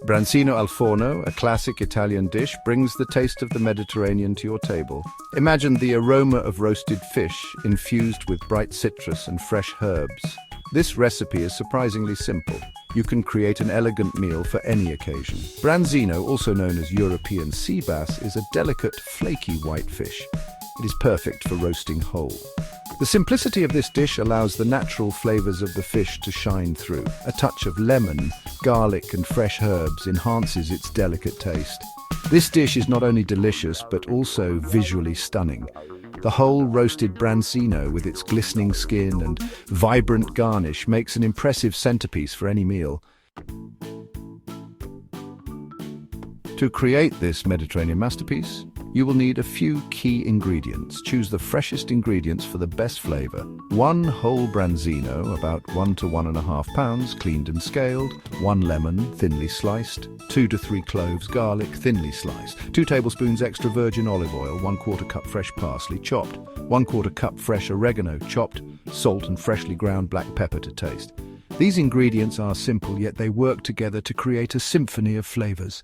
Branzino al Forno, a classic Italian dish, brings the taste of the Mediterranean to your table. Imagine the aroma of roasted fish infused with bright citrus and fresh herbs. This recipe is surprisingly simple. You can create an elegant meal for any occasion. Branzino, also known as European sea bass, is a delicate, flaky white fish. It is perfect for roasting whole. The simplicity of this dish allows the natural flavors of the fish to shine through. A touch of lemon, garlic, and fresh herbs enhances its delicate taste. This dish is not only delicious, but also visually stunning. The whole roasted branzino with its glistening skin and vibrant garnish makes an impressive centerpiece for any meal. To create this Mediterranean masterpiece, you will need a few key ingredients. Choose the freshest ingredients for the best flavor. 1 whole branzino, about 1 to 1.5 pounds, cleaned and scaled. 1 lemon, thinly sliced. 2 to 3 cloves garlic, thinly sliced. 2 tablespoons extra virgin olive oil. 1/4 cup fresh parsley, chopped. 1/4 cup fresh oregano, chopped. Salt and freshly ground black pepper to taste. These ingredients are simple, yet they work together to create a symphony of flavors.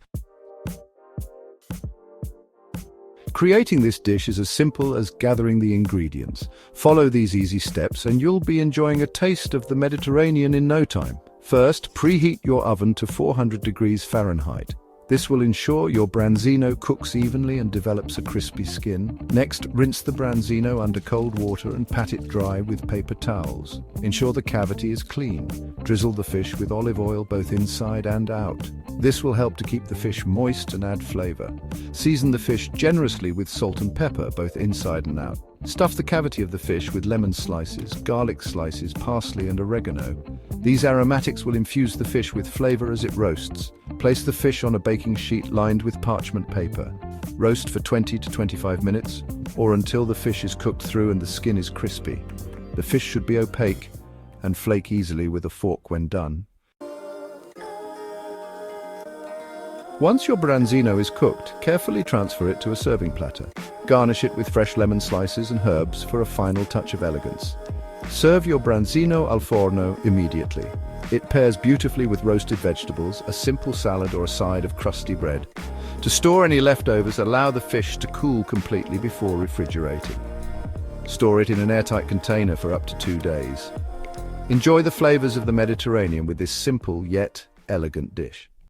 Creating this dish is as simple as gathering the ingredients. Follow these easy steps and you'll be enjoying a taste of the Mediterranean in no time. First, preheat your oven to 400 degrees Fahrenheit. This will ensure your branzino cooks evenly and develops a crispy skin. Next, rinse the branzino under cold water and pat it dry with paper towels. Ensure the cavity is clean. Drizzle the fish with olive oil both inside and out. This will help to keep the fish moist and add flavor. Season the fish generously with salt and pepper both inside and out. Stuff the cavity of the fish with lemon slices, garlic slices, parsley and oregano. These aromatics will infuse the fish with flavor as it roasts. Place the fish on a baking sheet lined with parchment paper. Roast for 20 to 25 minutes, or until the fish is cooked through and the skin is crispy. The fish should be opaque and flake easily with a fork when done. Once your branzino is cooked, carefully transfer it to a serving platter. Garnish it with fresh lemon slices and herbs for a final touch of elegance. Serve your branzino al forno immediately. It pairs beautifully with roasted vegetables, a simple salad or a side of crusty bread. To store any leftovers, allow the fish to cool completely before refrigerating. Store it in an airtight container for up to 2 days. Enjoy the flavors of the Mediterranean with this simple yet elegant dish.